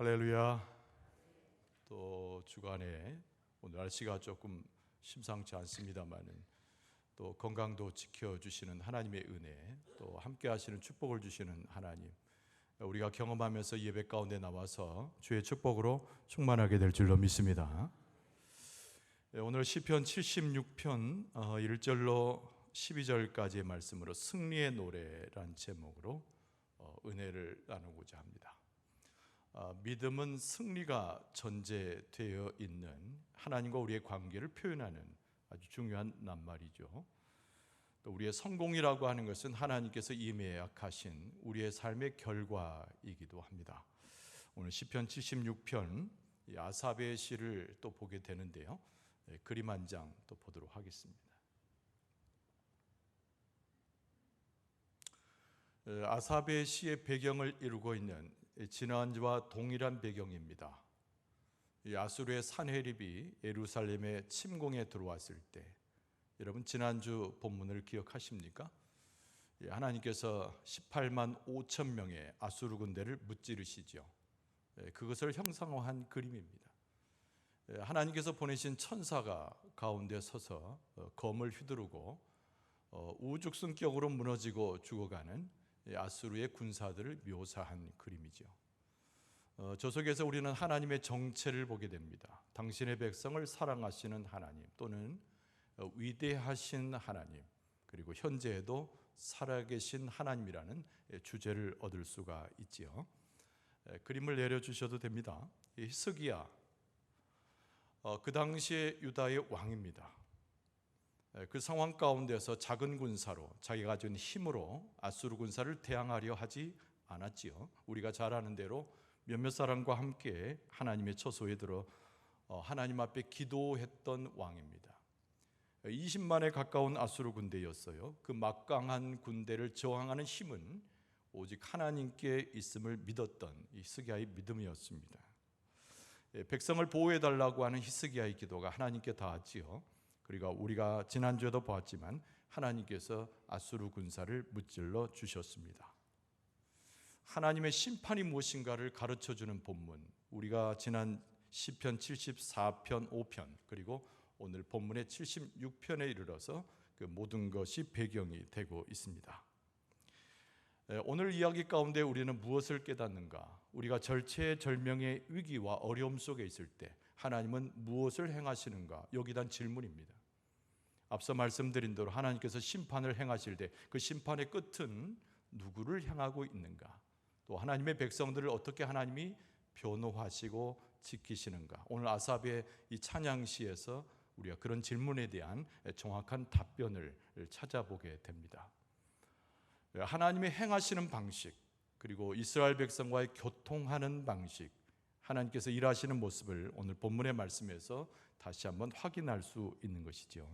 할렐루야. 또 주간에 오늘 날씨가 조금 심상치 않습니다만은 또 건강도 지켜주시는 하나님의 은혜, 또 함께 하시는 축복을 주시는 하나님, 우리가 경험하면서 예배 가운데 나와서 주의 축복으로 충만하게 될 줄로 믿습니다. 오늘 시편 76편 1절로 12절까지의 말씀으로 승리의 노래란 제목으로 은혜를 나누고자 합니다. 믿음은 승리가 전제되어 있는 하나님과 우리의 관계를 표현하는 아주 중요한 낱말이죠. 또 우리의 성공이라고 하는 것은 하나님께서 이미 예약하신 우리의 삶의 결과이기도 합니다. 오늘 시편 76편 아삽의 시를 또 보게 되는데요, 그림 한 장 또 보도록 하겠습니다. 아삽의 시의 배경을 이루고 있는 지난주와 동일한 배경입니다. 아수르의 산헤립이 예루살렘에 침공에 들어왔을 때, 여러분 지난주 본문을 기억하십니까? 하나님께서 18만 5천 명의 아수르 군대를 무찌르시죠. 그것을 형상화한 그림입니다. 하나님께서 보내신 천사가 가운데 서서 검을 휘두르고 우죽순격으로 무너지고 죽어가는 아수르의 군사들을 묘사한 그림이죠. 저 속에서 우리는 하나님의 정체를 보게 됩니다. 당신의 백성을 사랑하시는 하나님, 또는 위대하신 하나님, 그리고 현재에도 살아계신 하나님이라는 주제를 얻을 수가 있지요. 그림을 내려주셔도 됩니다. 히스기야, 그 당시에 유다의 왕입니다. 그 상황 가운데서 작은 군사로, 자기가 가진 힘으로 아수르 군사를 대항하려 하지 않았지요. 우리가 잘 아는 대로 몇몇 사람과 함께 하나님의 처소에 들어 하나님 앞에 기도했던 왕입니다. 20만에 가까운 아수르 군대였어요. 그 막강한 군대를 저항하는 힘은 오직 하나님께 있음을 믿었던 히스기야의 믿음이었습니다. 백성을 보호해달라고 하는 히스기야의 기도가 하나님께 닿았지요. 그리고 우리가 지난주에도 보았지만 하나님께서 아수르 군사를 무찔러 주셨습니다. 하나님의 심판이 무엇인가를 가르쳐주는 본문, 우리가 지난 시편 74편 5편 그리고 오늘 본문의 76편에 이르러서 그 모든 것이 배경이 되고 있습니다. 오늘 이야기 가운데 우리는 무엇을 깨닫는가? 우리가 절체절명의 위기와 어려움 속에 있을 때 하나님은 무엇을 행하시는가? 여기에 대한 질문입니다. 앞서 말씀드린 대로 하나님께서 심판을 행하실 때 그 심판의 끝은 누구를 향하고 있는가? 또 하나님의 백성들을 어떻게 하나님이 변호하시고 지키시는가? 오늘 아삽의 이 찬양시에서 우리가 그런 질문에 대한 정확한 답변을 찾아보게 됩니다. 하나님의 행하시는 방식, 그리고 이스라엘 백성과의 교통하는 방식, 하나님께서 일하시는 모습을 오늘 본문의 말씀에서 다시 한번 확인할 수 있는 것이죠.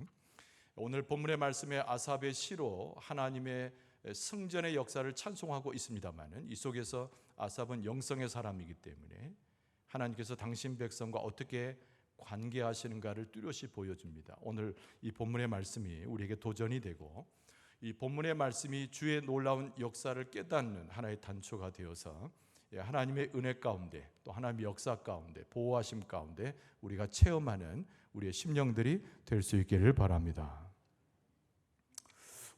오늘 본문의 말씀에 아삽의 시로 하나님의 승전의 역사를 찬송하고 있습니다만은, 이 속에서 아삽은 영성의 사람이기 때문에 하나님께서 당신 백성과 어떻게 관계하시는가를 뚜렷이 보여줍니다. 오늘 이 본문의 말씀이 우리에게 도전이 되고, 이 본문의 말씀이 주의 놀라운 역사를 깨닫는 하나의 단초가 되어서 하나님의 은혜 가운데, 또 하나님의 역사 가운데, 보호하심 가운데 우리가 체험하는 우리의 심령들이 될 수 있기를 바랍니다.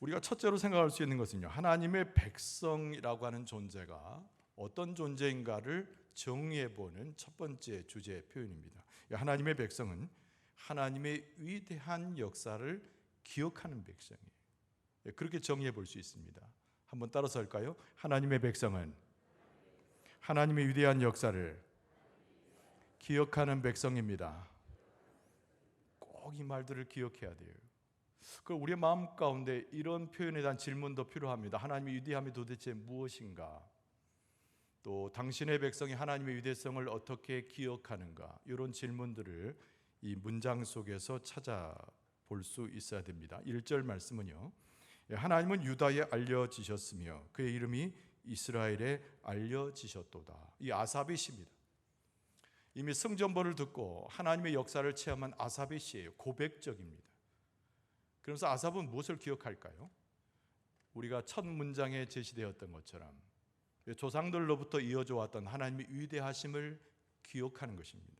우리가 첫째로 생각할 수 있는 것은요, 하나님의 백성이라고 하는 존재가 어떤 존재인가를 정리해보는 첫 번째 주제 표현입니다. 하나님의 백성은 하나님의 위대한 역사를 기억하는 백성이에요. 그렇게 정리해 볼 수 있습니다. 한번 따라서 할까요? 하나님의 백성은 하나님의 위대한 역사를 기억하는 백성입니다. 꼭 이 말들을 기억해야 돼요. 그 우리의 마음 가운데 이런 표현에 대한 질문도 필요합니다. 하나님의 위대함이 도대체 무엇인가? 또 당신의 백성이 하나님의 위대성을 어떻게 기억하는가? 이런 질문들을 이 문장 속에서 찾아볼 수 있어야 됩니다. 1절 말씀은요, 하나님은 유다에 알려지셨으며 그의 이름이 이스라엘에 알려지셨도다. 이 아삽의 시입니다. 이미 성전벌을 듣고 하나님의 역사를 체험한 아삽의 시예요. 고백적입니다. 그래서 아삽은 무엇을 기억할까요? 우리가 첫 문장에 제시되었던 것처럼 조상들로부터 이어져 왔던 하나님의 위대하심을 기억하는 것입니다.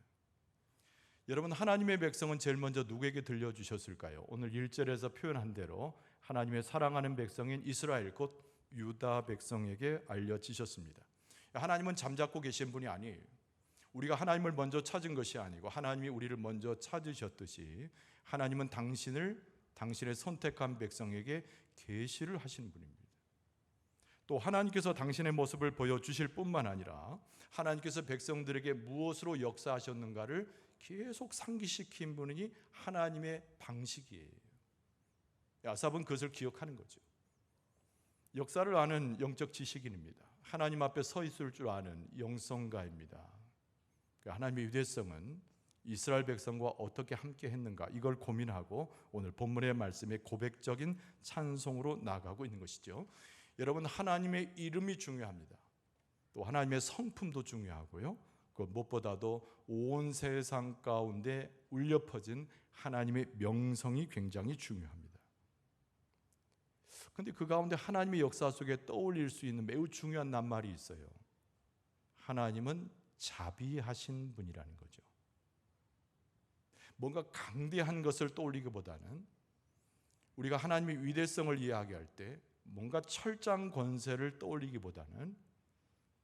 여러분, 하나님의 백성은 제일 먼저 누구에게 들려주셨을까요? 오늘 1절에서 표현한 대로 하나님의 사랑하는 백성인 이스라엘, 곧 유다 백성에게 알려지셨습니다. 하나님은 잠자코 계신 분이 아니에요. 우리가 하나님을 먼저 찾은 것이 아니고 하나님이 우리를 먼저 찾으셨듯이 하나님은 당신의 선택한 백성에게 계시를 하시는 분입니다. 또 하나님께서 당신의 모습을 보여주실 뿐만 아니라 하나님께서 백성들에게 무엇으로 역사하셨는가를 계속 상기시킨 분이 하나님의 방식이에요. 아삽은 그것을 기억하는 거죠. 역사를 아는 영적 지식인입니다. 하나님 앞에 서 있을 줄 아는 영성가입니다. 하나님의 위대성은 이스라엘 백성과 어떻게 함께 했는가, 이걸 고민하고 오늘 본문의 말씀에 고백적인 찬송으로 나아가고 있는 것이죠. 여러분, 하나님의 이름이 중요합니다. 또 하나님의 성품도 중요하고요. 그 무엇보다도 온 세상 가운데 울려 퍼진 하나님의 명성이 굉장히 중요합니다. 그런데 그 가운데 하나님의 역사 속에 떠올릴 수 있는 매우 중요한 낱말이 있어요. 하나님은 자비하신 분이라는 거죠. 뭔가 강대한 것을 떠올리기보다는 우리가 하나님의 위대성을 이야기할 때 뭔가 철장 권세를 떠올리기보다는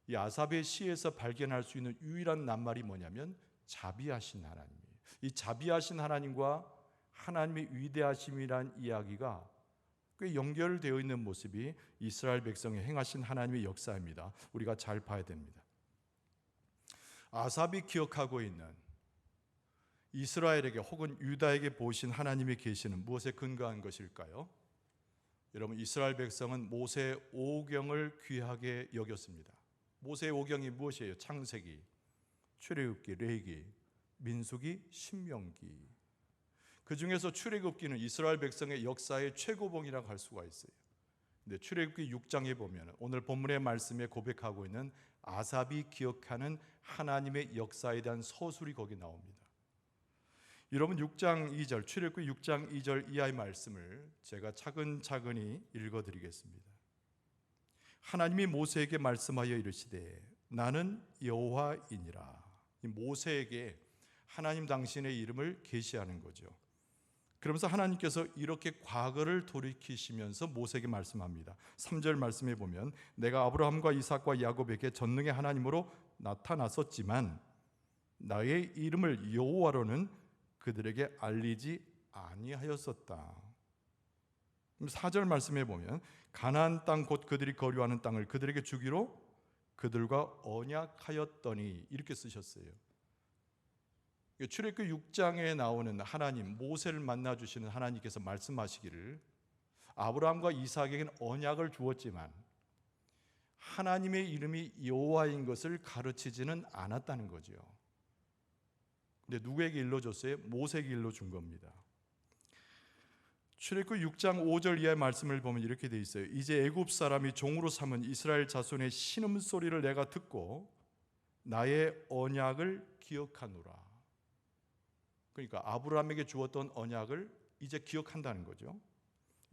이 아삽의 시에서 발견할 수 있는 유일한 낱말이 뭐냐면 자비하신 하나님이에요. 이 자비하신 하나님과 하나님의 위대하심이란 이야기가 꽤 연결되어 있는 모습이 이스라엘 백성이 행하신 하나님의 역사입니다. 우리가 잘 봐야 됩니다. 아삽이 기억하고 있는 이스라엘에게 혹은 유다에게 보이신 하나님의 계시는 무엇에 근거한 것일까요? 여러분, 이스라엘 백성은 모세의 오경을 귀하게 여겼습니다. 모세의 오경이 무엇이에요? 창세기, 출애굽기, 레위기, 민수기, 신명기. 그 중에서 출애굽기는 이스라엘 백성의 역사의 최고봉이라고 할 수가 있어요. 근데 출애굽기 6장에 보면 오늘 본문의 말씀에 고백하고 있는 아삽이 기억하는 하나님의 역사에 대한 서술이 거기 나옵니다. 여러분, 6장 2절, 출애굽기 6장 2절 이하의 말씀을 제가 차근차근히 읽어드리겠습니다. 하나님이 모세에게 말씀하여 이르시되 나는 여호와이니라. 이 모세에게 하나님 당신의 이름을 계시하는 거죠. 그러면서 하나님께서 이렇게 과거를 돌이키시면서 모세에게 말씀합니다. 3절 말씀에 보면 내가 아브라함과 이삭과 야곱에게 전능의 하나님으로 나타났었지만 나의 이름을 여호와로는 그들에게 알리지 아니하였었다. 4절 말씀에 보면 가나안 땅 곧 그들이 거류하는 땅을 그들에게 주기로 그들과 언약하였더니 이렇게 쓰셨어요. 출애굽기 6장에 나오는 하나님, 모세를 만나주시는 하나님께서 말씀하시기를 아브라함과 이삭에게는 언약을 주었지만 하나님의 이름이 여호와인 것을 가르치지는 않았다는 거죠. 근데 누구에게 일러줬어요? 모세에게 일러준 겁니다. 출애굽기 6장 5절 이하의 말씀을 보면 이렇게 돼 있어요. 이제 애굽 사람이 종으로 삼은 이스라엘 자손의 신음소리를 내가 듣고 나의 언약을 기억하노라. 그러니까 아브라함에게 주었던 언약을 이제 기억한다는 거죠.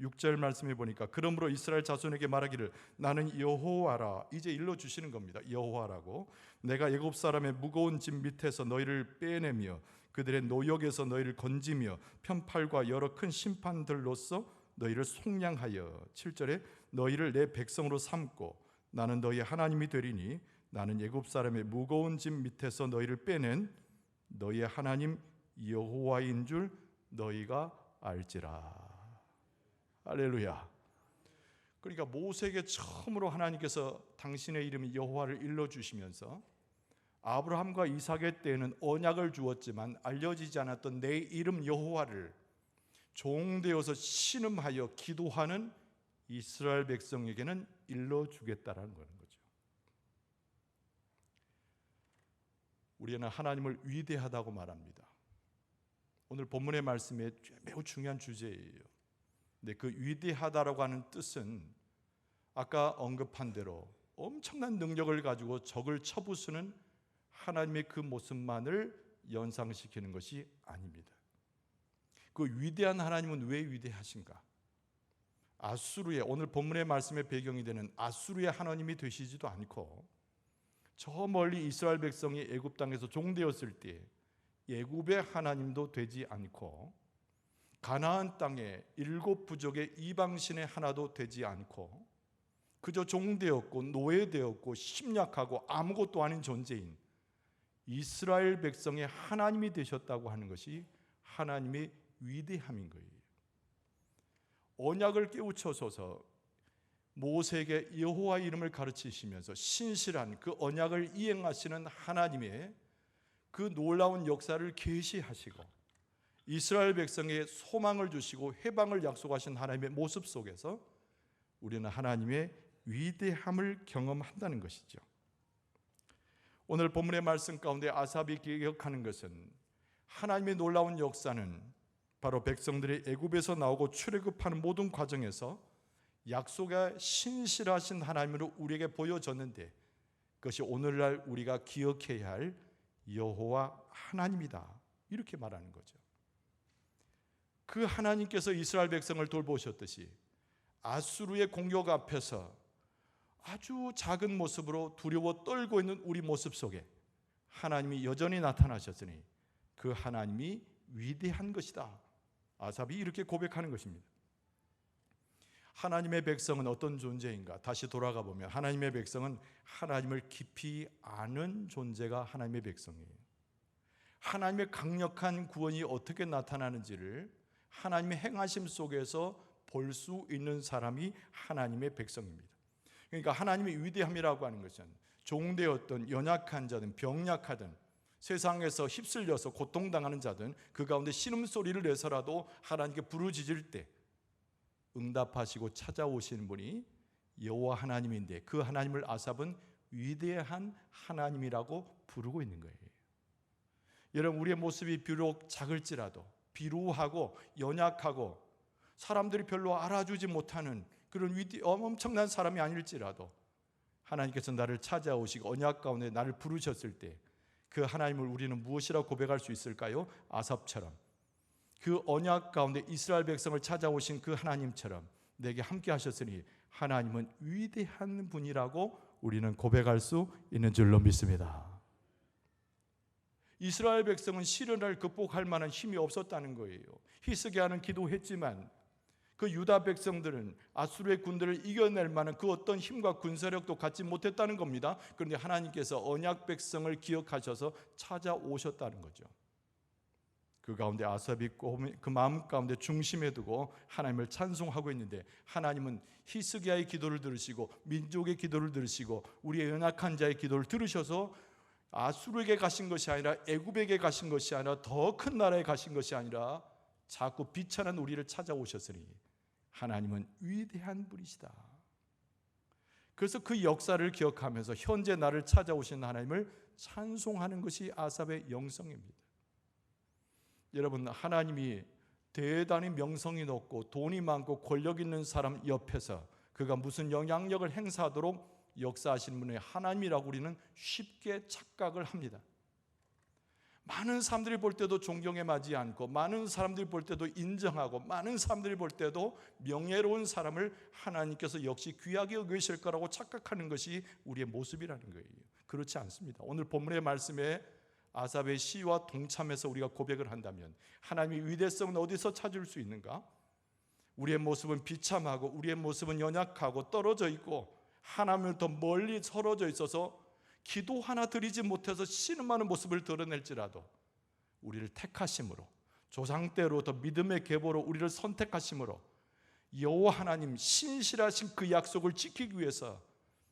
6절 말씀해 보니까 그러므로 이스라엘 자손에게 말하기를 나는 여호와라. 이제 일러주시는 겁니다. 여호와라고. 내가 애굽 사람의 무거운 짐 밑에서 너희를 빼내며 그들의 노역에서 너희를 건지며 편팔과 여러 큰 심판들로서 너희를 속량하여 7절에 너희를 내 백성으로 삼고 나는 너희 하나님이 되리니 나는 애굽 사람의 무거운 짐 밑에서 너희를 빼낸 너희의 하나님 여호와인 줄 너희가 알지라. 할렐루야. 그러니까 모세에게 처음으로 하나님께서 당신의 이름 여호와를 일러주시면서 아브라함과 이삭의 때에는 언약을 주었지만 알려지지 않았던 내 이름 여호와를 종되어서 신음하여 기도하는 이스라엘 백성에게는 일러주겠다라는 거죠. 우리는 하나님을 위대하다고 말합니다. 오늘 본문의 말씀에 매우 중요한 주제예요. 근데 그 위대하다라고 하는 뜻은 아까 언급한 대로 엄청난 능력을 가지고 적을 쳐부수는 하나님의 그 모습만을 연상시키는 것이 아닙니다. 그 위대한 하나님은 왜 위대하신가? 아수르의, 오늘 본문의 말씀의 배경이 되는 아수르의 하나님이 되시지도 않고, 저 멀리 이스라엘 백성이 애굽 땅에서 종되었을 때 애굽의 하나님도 되지 않고, 가나안 땅에 7 부족의 이방신의 하나도 되지 않고, 그저 종되었고 노예되었고 심약하고 아무것도 아닌 존재인 이스라엘 백성의 하나님이 되셨다고 하는 것이 하나님의 위대함인 거예요. 언약을 깨우쳐서서 모세에게 여호와 이름을 가르치시면서 신실한 그 언약을 이행하시는 하나님의 그 놀라운 역사를 계시하시고, 이스라엘 백성에게 소망을 주시고 해방을 약속하신 하나님의 모습 속에서 우리는 하나님의 위대함을 경험한다는 것이죠. 오늘 본문의 말씀 가운데 아삽이 기억하는 것은, 하나님의 놀라운 역사는 바로 백성들이 애굽에서 나오고 출애굽하는 모든 과정에서 약속에 신실하신 하나님으로 우리에게 보여졌는데, 그것이 오늘날 우리가 기억해야 할 여호와 하나님이다, 이렇게 말하는 거죠. 그 하나님께서 이스라엘 백성을 돌보셨듯이 아수르의 공격 앞에서 아주 작은 모습으로 두려워 떨고 있는 우리 모습 속에 하나님이 여전히 나타나셨으니 그 하나님이 위대한 것이다, 아삽이 이렇게 고백하는 것입니다. 하나님의 백성은 어떤 존재인가? 다시 돌아가 보면 하나님의 백성은 하나님을 깊이 아는 존재가 하나님의 백성이에요. 하나님의 강력한 구원이 어떻게 나타나는지를 하나님의 행하심 속에서 볼 수 있는 사람이 하나님의 백성입니다. 그러니까 하나님의 위대함이라고 하는 것은 종되었던 연약한 자든 병약하든 세상에서 휩쓸려서 고통당하는 자든 그 가운데 신음소리를 내서라도 하나님께 부르짖을 때 응답하시고 찾아오시는 분이 여호와 하나님인데, 그 하나님을 아삽은 위대한 하나님이라고 부르고 있는 거예요. 여러분, 우리의 모습이 비록 작을지라도, 비루하고 연약하고 사람들이 별로 알아주지 못하는 그런 엄청난 사람이 아닐지라도 하나님께서 나를 찾아오시고 언약 가운데 나를 부르셨을 때 그 하나님을 우리는 무엇이라고 고백할 수 있을까요? 아삽처럼 그 언약 가운데 이스라엘 백성을 찾아오신 그 하나님처럼 내게 함께 하셨으니 하나님은 위대한 분이라고 우리는 고백할 수 있는 줄로 믿습니다. 이스라엘 백성은 시련을 극복할 만한 힘이 없었다는 거예요. 히스기야는 기도했지만 그 유다 백성들은 아수르의 군대를 이겨낼 만한 그 어떤 힘과 군사력도 갖지 못했다는 겁니다. 그런데 하나님께서 언약 백성을 기억하셔서 찾아오셨다는 거죠. 그 가운데 아삽이 그 마음 가운데 중심에 두고 하나님을 찬송하고 있는데, 하나님은 히스기야의 기도를 들으시고 민족의 기도를 들으시고 우리의 연약한 자의 기도를 들으셔서 아수르에게 가신 것이 아니라 애굽에게 가신 것이 아니라 더 큰 나라에 가신 것이 아니라 자꾸 비천한 우리를 찾아오셨으니 하나님은 위대한 분이시다. 그래서 그 역사를 기억하면서 현재 나를 찾아오신 하나님을 찬송하는 것이 아삽의 영성입니다. 여러분, 하나님이 대단히 명성이 높고 돈이 많고 권력 있는 사람 옆에서 그가 무슨 영향력을 행사하도록 역사하시는 분의 하나님이라고 우리는 쉽게 착각을 합니다. 많은 사람들이 볼 때도 존경에 맞지 않고, 많은 사람들이 볼 때도 인정하고, 많은 사람들이 볼 때도 명예로운 사람을 하나님께서 역시 귀하게 여기실 거라고 착각하는 것이 우리의 모습이라는 거예요. 그렇지 않습니다. 오늘 본문의 말씀에 아삽의 시와 동참해서 우리가 고백을 한다면 하나님의 위대성은 어디서 찾을 수 있는가? 우리의 모습은 비참하고 우리의 모습은 연약하고 떨어져 있고 하나님을 더 멀리 떨어져 있어서 기도 하나 드리지 못해서 신음하는 모습을 드러낼지라도 우리를 택하심으로, 조상때로 더 믿음의 계보로 우리를 선택하심으로 여호와 하나님 신실하신 그 약속을 지키기 위해서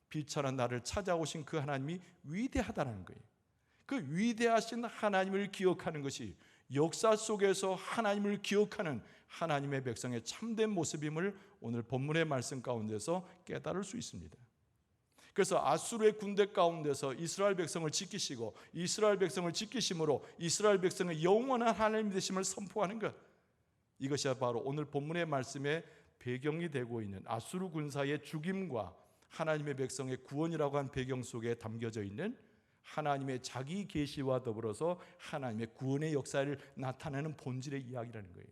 비천한 나를 찾아오신 그 하나님이 위대하다는 거예요. 그 위대하신 하나님을 기억하는 것이 역사 속에서 하나님을 기억하는 하나님의 백성의 참된 모습임을 오늘 본문의 말씀 가운데서 깨달을 수 있습니다. 그래서 아수르의 군대 가운데서 이스라엘 백성을 지키시고 이스라엘 백성을 지키심으로 이스라엘 백성의 영원한 하나님 되심을 선포하는 것, 이것이 바로 오늘 본문의 말씀의 배경이 되고 있는 아수르 군사의 죽임과 하나님의 백성의 구원이라고 한 배경 속에 담겨져 있는 하나님의 자기 계시와 더불어서 하나님의 구원의 역사를 나타내는 본질의 이야기라는 거예요.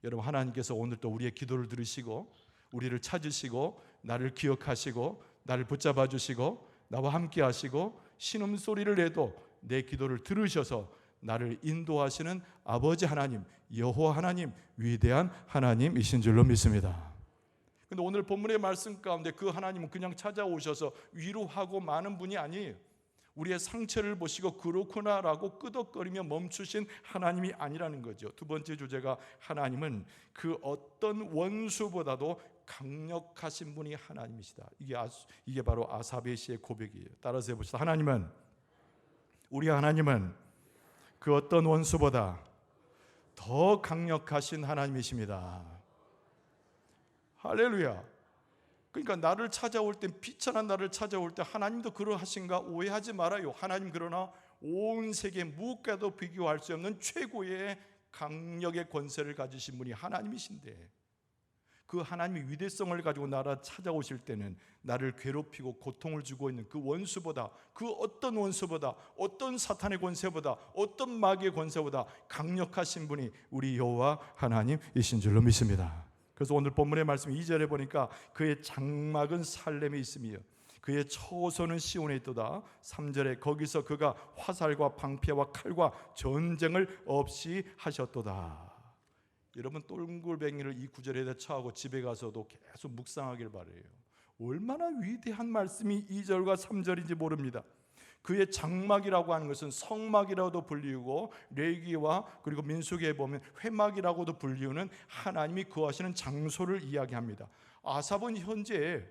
여러분, 하나님께서 오늘 또 우리의 기도를 들으시고 우리를 찾으시고 나를 기억하시고 나를 붙잡아 주시고 나와 함께 하시고 신음소리를 내도 내 기도를 들으셔서 나를 인도하시는 아버지 하나님, 여호와 하나님, 위대한 하나님이신 줄로 믿습니다. 근데 오늘 본문의 말씀 가운데 그 하나님은 그냥 찾아오셔서 위로하고 마는 분이 아니에요. 우리의 상처를 보시고 그렇구나라고 끄덕거리며 멈추신 하나님이 아니라는 거죠. 두 번째 주제가 하나님은 그 어떤 원수보다도 강력하신 분이 하나님이시다. 이게 바로 아사베 시의 고백이에요. 따라서 해봅시다. 우리 하나님은 그 어떤 원수보다 더 강력하신 하나님이십니다. 할렐루야. 그러니까 나를 찾아올 때, 비천한 나를 찾아올 때 하나님도 그러하신가 오해하지 말아요. 하나님 그러나 온 세계 무엇과도 비교할 수 없는 최고의 강력의 권세를 가지신 분이 하나님이신데, 그 하나님의 위대성을 가지고 나를 찾아오실 때는 나를 괴롭히고 고통을 주고 있는 그 원수보다, 그 어떤 원수보다, 어떤 사탄의 권세보다, 어떤 마귀의 권세보다 강력하신 분이 우리 여호와 하나님이신 줄로 믿습니다. 그래서 오늘 본문의 말씀 2절에 보니까 그의 장막은 살렘에 있으며 그의 처소는 시온에 있도다. 3절에 거기서 그가 화살과 방패와 칼과 전쟁을 없이 하셨도다. 여러분, 똘굴뱅이를 이 구절에다 쳐하고 집에 가서도 계속 묵상하길 바라요. 얼마나 위대한 말씀이 2절과 3절인지 모릅니다. 그의 장막이라고 하는 것은 성막이라고도 불리우고, 레위기와 그리고 민수기에 보면 회막이라고도 불리우는 하나님이 거하시는 장소를 이야기합니다. 아삽은 현재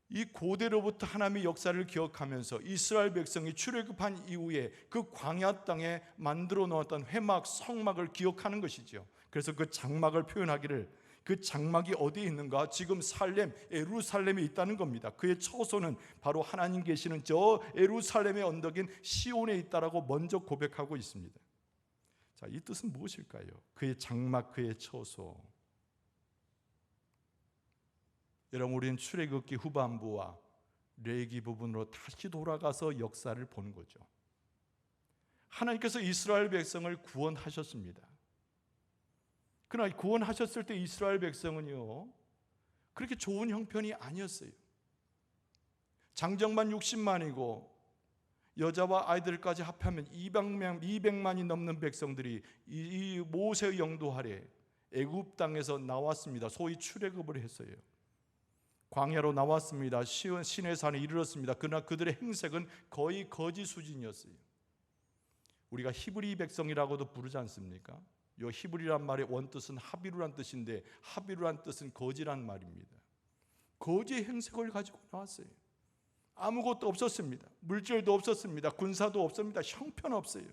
이 고대로부터 하나님의 역사를 기억하면서 이스라엘 백성이 출애굽한 이후에 그 광야 땅에 만들어 놓았던 회막, 성막을 기억하는 것이죠. 그래서 그 장막을 표현하기를, 그 장막이 어디에 있는가? 지금 살렘, 예루살렘에 있다는 겁니다. 그의 처소는 바로 하나님 계시는 저 예루살렘의 언덕인 시온에 있다라고 먼저 고백하고 있습니다. 자, 이 뜻은 무엇일까요? 그의 장막, 그의 처소. 여러분, 우리는 출애굽기 후반부와 레위기 부분으로 다시 돌아가서 역사를 보는 거죠. 하나님께서 이스라엘 백성을 구원하셨습니다. 그러나 구원하셨을 때 이스라엘 백성은요, 그렇게 좋은 형편이 아니었어요. 장정만 60만이고 여자와 아이들까지 합하면 200만이 넘는 백성들이 이 모세의 영도 아래 애굽 땅에서 나왔습니다. 소위 출애굽을 했어요. 광야로 나왔습니다. 시내산에 이르렀습니다. 그러나 그들의 행색은 거의 거지 수준이었어요. 우리가 히브리 백성이라고도 부르지 않습니까? 이 히브리란 말의 원뜻은 하비루란 뜻인데, 하비루란 뜻은 거지란 말입니다. 거지의 행색을 가지고 나왔어요. 아무것도 없었습니다. 물질도 없었습니다. 군사도 없습니다. 형편없어요.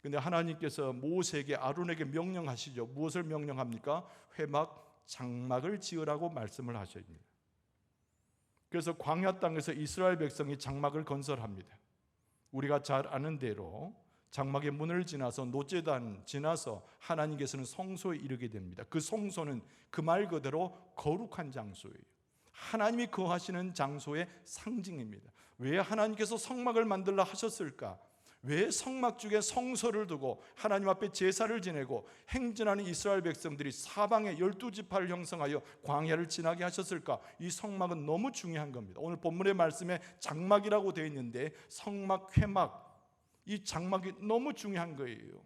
그런데 하나님께서 모세에게, 아론에게 명령하시죠. 무엇을 명령합니까? 회막, 장막을 지으라고 말씀을 하십니다. 그래서 광야 땅에서 이스라엘 백성이 장막을 건설합니다. 우리가 잘 아는 대로 장막의 문을 지나서 노제단 지나서 하나님께서는 성소에 이르게 됩니다. 그 성소는 그 말 그대로 거룩한 장소예요. 하나님이 거하시는 장소의 상징입니다. 왜 하나님께서 성막을 만들라 하셨을까? 왜 성막 중에 성소를 두고 하나님 앞에 제사를 지내고 행진하는 이스라엘 백성들이 사방에 12지파를 형성하여 광야를 지나게 하셨을까? 이 성막은 너무 중요한 겁니다. 오늘 본문의 말씀에 장막이라고 되어 있는데 성막, 회막, 이 장막이 너무 중요한 거예요.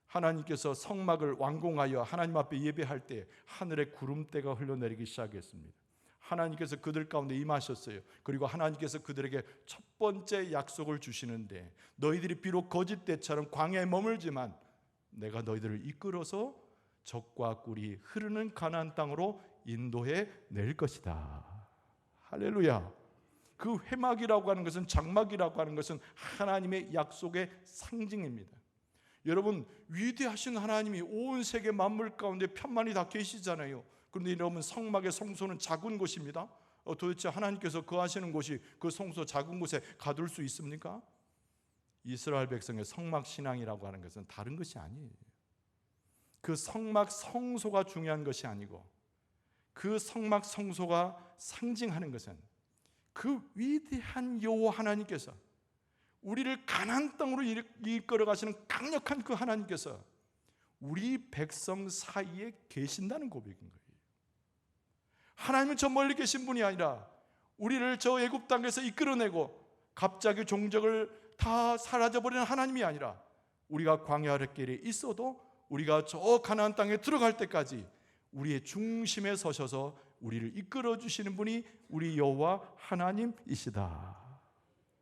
하나님께서 성막을 완공하여 하나님 앞에 예배할 때 하늘에 구름대가 흘러내리기 시작했습니다. 하나님께서 그들 가운데 임하셨어요. 그리고 하나님께서 그들에게 첫 번째 약속을 주시는데, 너희들이 비록 거짓 때처럼 광야에 머물지만 내가 너희들을 이끌어서 젖과 꿀이 흐르는 가나안 땅으로 인도해 낼 것이다. 할렐루야. 그 회막이라고 하는 것은, 장막이라고 하는 것은 하나님의 약속의 상징입니다. 여러분, 위대하신 하나님이 온 세계 만물 가운데 편만히 다 계시잖아요. 그런데 여러분, 성막의 성소는 작은 곳입니다. 도대체 하나님께서 거하시는 곳이 그 성소 작은 곳에 가둘 수 있습니까? 이스라엘 백성의 성막 신앙이라고 하는 것은 다른 것이 아니에요. 그 성막 성소가 중요한 것이 아니고, 그 성막 성소가 상징하는 것은 그 위대한 여호와 하나님께서, 우리를 가나안 땅으로 이끌어 가시는 강력한 그 하나님께서 우리 백성 사이에 계신다는 고백인 거예요. 하나님은 저 멀리 계신 분이 아니라 우리를 저 애굽 땅에서 이끌어내고 갑자기 종적을 다 사라져버리는 하나님이 아니라 우리가 광야의 길에 있어도 우리가 저 가나안 땅에 들어갈 때까지 우리의 중심에 서셔서 우리를 이끌어 주시는 분이 우리 여호와 하나님이시다.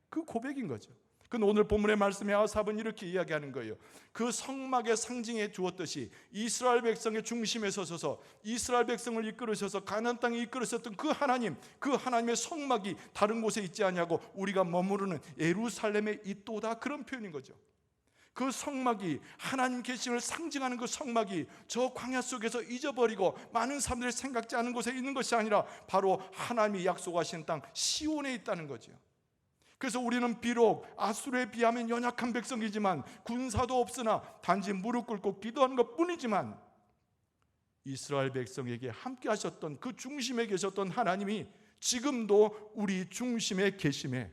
그 고백인 거죠. 근데 오늘 본문의 말씀에 아삽은 이렇게 이야기하는 거예요. 그 성막의 상징해 주었듯이 이스라엘 백성의 중심에 서셔서 이스라엘 백성을 이끌으셔서 가나안 땅에 이끌으셨던 그 하나님, 그 하나님의 성막이 다른 곳에 있지 아니하고 우리가 머무르는 예루살렘에 있도다, 그런 표현인 거죠. 그 성막이, 하나님 계심을 상징하는 그 성막이 저 광야 속에서 잊어버리고 많은 사람들이 생각지 않은 곳에 있는 것이 아니라 바로 하나님이 약속하신 땅 시온에 있다는 거죠. 그래서 우리는 비록 아수르에 비하면 연약한 백성이지만, 군사도 없으나 단지 무릎 꿇고 기도하는 것뿐이지만, 이스라엘 백성에게 함께 하셨던 그 중심에 계셨던 하나님이 지금도 우리 중심에 계심에,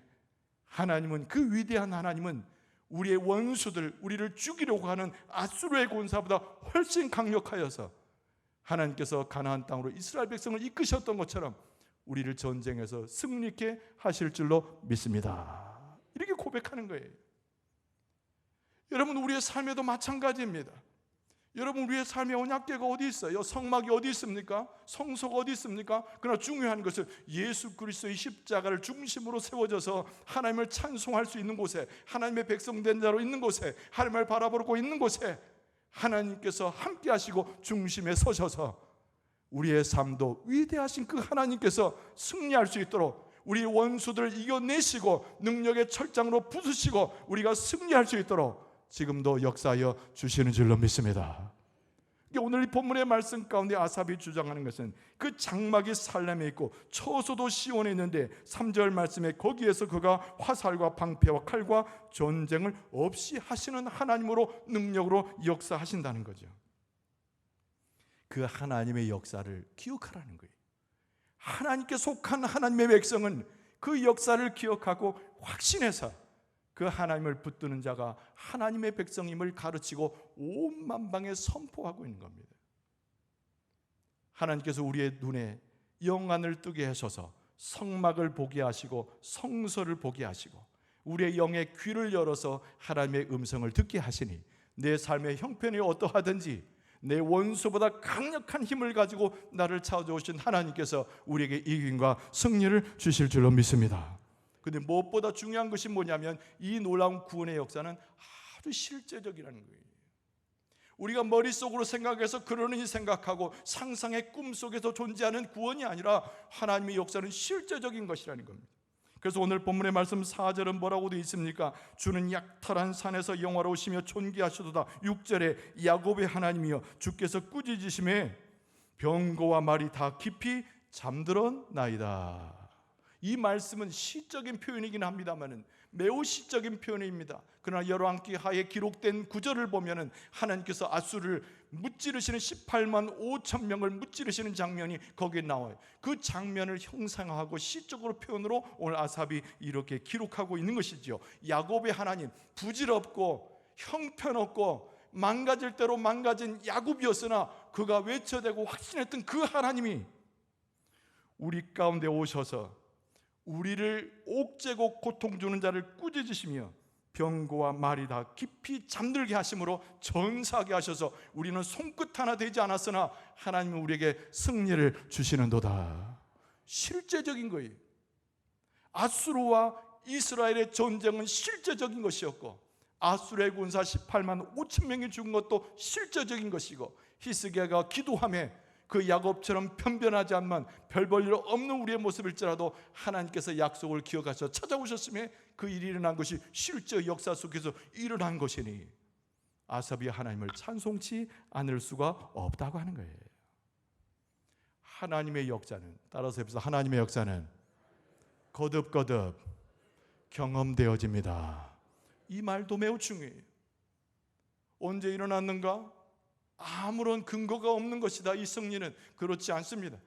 하나님은, 그 위대한 하나님은 우리의 원수들, 우리를 죽이려고 하는 아수르의 군사보다 훨씬 강력하여서 하나님께서 가나안 땅으로 이스라엘 백성을 이끄셨던 것처럼 우리를 전쟁에서 승리케 하실 줄로 믿습니다. 이렇게 고백하는 거예요. 여러분, 우리의 삶에도 마찬가지입니다. 여러분, 우리의 삶의 언약궤가 어디 있어요? 성막이 어디 있습니까? 성소가 어디 있습니까? 그러나 중요한 것은 예수 그리스도의 십자가를 중심으로 세워져서 하나님을 찬송할 수 있는 곳에, 하나님의 백성된 자로 있는 곳에, 하나님을 바라보고 있는 곳에 하나님께서 함께 하시고 중심에 서셔서 우리의 삶도 위대하신 그 하나님께서 승리할 수 있도록, 우리 원수들을 이겨내시고 능력의 철장으로 부수시고 우리가 승리할 수 있도록 지금도 역사하여 주시는 줄로 믿습니다. 오늘 이 본문의 말씀 가운데 아삽이 주장하는 것은 그 장막이 살렘에 있고 처소도 시온에 있는데 3절 말씀에 거기에서 그가 화살과 방패와 칼과 전쟁을 없이 하시는 하나님으로, 능력으로 역사하신다는 거죠. 그 하나님의 역사를 기억하라는 거예요. 하나님께 속한 하나님의 백성은 그 역사를 기억하고 확신해서 그 하나님을 붙드는 자가 하나님의 백성임을 가르치고 온 만방에 선포하고 있는 겁니다. 하나님께서 우리의 눈에 영안을 뜨게 하셔서 성막을 보게 하시고 성소를 보게 하시고 우리의 영의 귀를 열어서 하나님의 음성을 듣게 하시니 내 삶의 형편이 어떠하든지 내 원수보다 강력한 힘을 가지고 나를 찾아오신 하나님께서 우리에게 이김과 승리를 주실 줄로 믿습니다. 그런데 무엇보다 중요한 것이 뭐냐면 이 놀라운 구원의 역사는 아주 실제적이라는 거예요. 우리가 머릿속으로 생각해서 그러니 생각하고 상상의 꿈속에서 존재하는 구원이 아니라 하나님의 역사는 실제적인 것이라는 겁니다. 그래서 오늘 본문의 말씀 4절은 뭐라고 되어 있습니까? 주는 약탈한 산에서 영화로우시며 존귀하시도다. 6절에 야곱의 하나님이여 주께서 꾸짖으심에 병거와 말이 다 깊이 잠들었나이다. 이 말씀은 시적인 표현이긴 합니다만 매우 시적인 표현입니다. 그러나 열왕기 하에 기록된 구절을 보면 하나님께서 아수르를 무찌르시는 18만 5천 명을 무찌르시는 장면이 거기에 나와요. 그 장면을 형상화하고 시적으로 표현으로 오늘 아삽이 이렇게 기록하고 있는 것이죠. 야곱의 하나님, 부질없고 형편없고 망가질 대로 망가진 야곱이었으나 그가 외쳐대고 확신했던 그 하나님이 우리 가운데 오셔서 우리를 옥죄고 고통 주는 자를 꾸짖으시며 병고와 말이 다 깊이 잠들게 하심으로 전사하게 하셔서 우리는 손끝 하나 되지 않았으나 하나님은 우리에게 승리를 주시는도다. 실제적인 거예요. 아수르와 이스라엘의 전쟁은 실제적인 것이었고 아수르의 군사 18만 5천 명이 죽은 것도 실제적인 것이고 히스기야가 기도하며 그 야곱처럼 변변하지 않만 별 볼 일 없는 우리의 모습일지라도 하나님께서 약속을 기억하셔서 찾아오셨음에 그 일이 일어난 것이 실제 역사 속에서 일어난 것이니 아삽이 하나님을 찬송치 않을 수가 없다고 하는 거예요. 하나님의 역사는, 따라서 해보세요. 하나님의 역사는 거듭거듭 경험되어집니다. 이 말도 매우 중요해요. 언제 일어났는가? 아무런 근거가 없는 것이다. 이 승리는 그렇지 않습니다.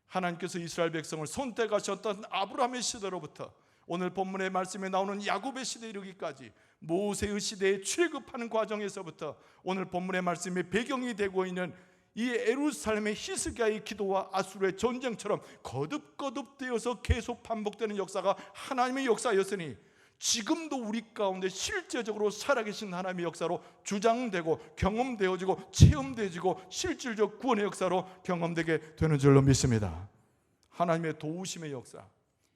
하나님께서 이스라엘 백성을 선택하셨던 아브라함의 시대로부터 오늘 본문의 말씀에 나오는 야곱의 시대에 이르기까지 모세의 시대에 출애굽하는 과정에서부터 오늘 본문의 말씀의 배경이 되고 있는 이 예루살렘의 히스기야의 기도와 아수르의 전쟁처럼 거듭거듭되어서 계속 반복되는 역사가 하나님의 역사였으니 지금도 우리 가운데 실제적으로 살아계신 하나님의 역사로 주장되고 경험되어지고 체험되어지고 실질적 구원의 역사로 경험되게 되는 줄로 믿습니다. 하나님의 도우심의 역사,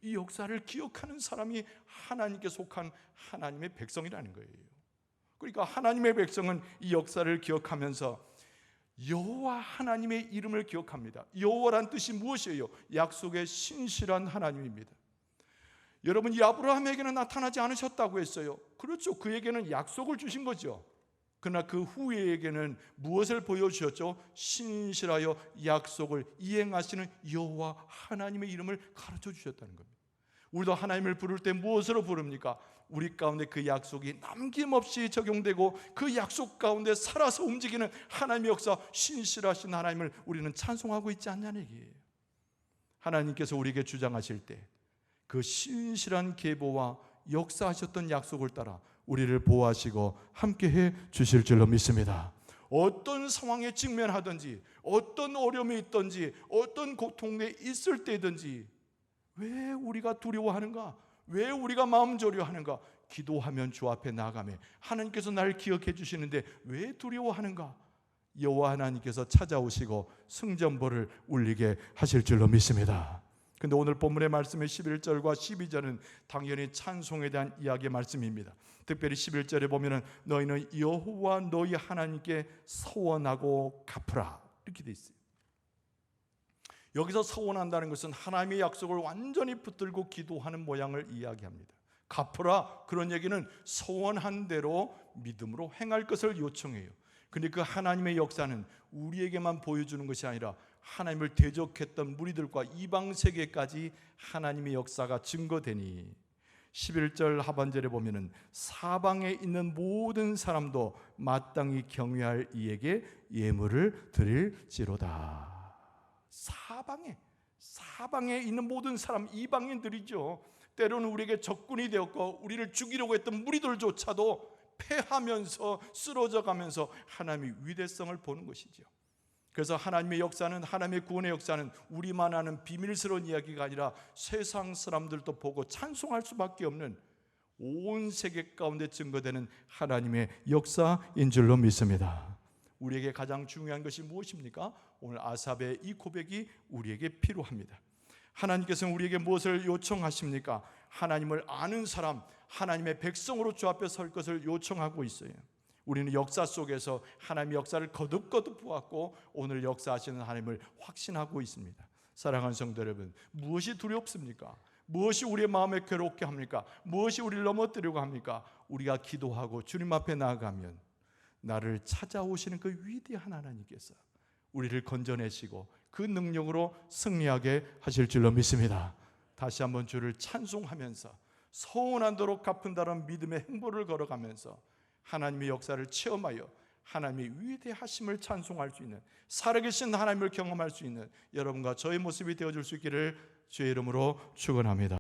이 역사를 기억하는 사람이 하나님께 속한 하나님의 백성이라는 거예요. 그러니까 하나님의 백성은 이 역사를 기억하면서 여호와 하나님의 이름을 기억합니다. 여호와란 뜻이 무엇이에요? 약속의 신실한 하나님입니다. 여러분, 이 아브라함에게는 나타나지 않으셨다고 했어요. 그렇죠. 그에게는 약속을 주신 거죠. 그러나 그 후에에게는 무엇을 보여주셨죠? 신실하여 약속을 이행하시는 여호와 하나님의 이름을 가르쳐 주셨다는 겁니다. 우리도 하나님을 부를 때 무엇으로 부릅니까? 우리 가운데 그 약속이 남김없이 적용되고 그 약속 가운데 살아서 움직이는 하나님의 역사, 신실하신 하나님을 우리는 찬송하고 있지 않냐는 얘기예요. 하나님께서 우리에게 주장하실 때 그 신실한 계보와 역사하셨던 약속을 따라 우리를 보호하시고 함께해 주실 줄로 믿습니다. 어떤 상황에 직면하든지, 어떤 어려움이 있든지, 어떤 고통에 있을 때든지 왜 우리가 두려워하는가? 왜 우리가 마음 졸여하는가? 기도하면 주 앞에 나아가며 하나님께서 나를 기억해 주시는데 왜 두려워하는가? 여호와 하나님께서 찾아오시고 승전보를 울리게 하실 줄로 믿습니다. 근데 오늘 본문의 말씀의 11절과 12절은 당연히 찬송에 대한 이야기의 말씀입니다. 특별히 11절에 보면은 너희는 여호와 너희 하나님께 서원하고 갚으라 이렇게 돼 있어요. 여기서 서원한다는 것은 하나님의 약속을 완전히 붙들고 기도하는 모양을 이야기합니다. 갚으라, 그런 얘기는 서원한 대로 믿음으로 행할 것을 요청해요. 근데 그 하나님의 역사는 우리에게만 보여주는 것이 아니라 하나님을 대적했던 무리들과 이방 세계까지 하나님의 역사가 증거되니 11절 하반절에 보면은 사방에 있는 모든 사람도 마땅히 경외할 이에게 예물을 드릴지로다. 사방에 있는 모든 사람, 이방인들이죠. 때로는 우리에게 적군이 되었고 우리를 죽이려고 했던 무리들조차도 패하면서 쓰러져 가면서 하나님의 위대성을 보는 것이죠. 그래서 하나님의 역사는, 하나님의 구원의 역사는 우리만 아는 비밀스러운 이야기가 아니라 세상 사람들도 보고 찬송할 수밖에 없는 온 세계 가운데 증거되는 하나님의 역사인 줄로 믿습니다. 우리에게 가장 중요한 것이 무엇입니까? 오늘 아삽의 이 고백이 우리에게 필요합니다. 하나님께서는 우리에게 무엇을 요청하십니까? 하나님을 아는 사람, 하나님의 백성으로 주 앞에 설 것을 요청하고 있어요. 우리는 역사 속에서 하나님의 역사를 거듭거듭 보았고 오늘 역사하시는 하나님을 확신하고 있습니다. 사랑하는 성도 여러분, 무엇이 두렵습니까? 무엇이 우리의 마음에 괴롭게 합니까? 무엇이 우리를 넘어뜨리려고 합니까? 우리가 기도하고 주님 앞에 나아가면 나를 찾아오시는 그 위대한 하나님께서 우리를 건져내시고 그 능력으로 승리하게 하실 줄로 믿습니다. 다시 한번 주를 찬송하면서 서운하도록 갚은다는 믿음의 행보를 걸어가면서 하나님의 역사를 체험하여 하나님의 위대하심을 찬송할 수 있는, 살아계신 하나님을 경험할 수 있는 여러분과 저의 모습이 되어줄 수 있기를 주의 이름으로 축원합니다.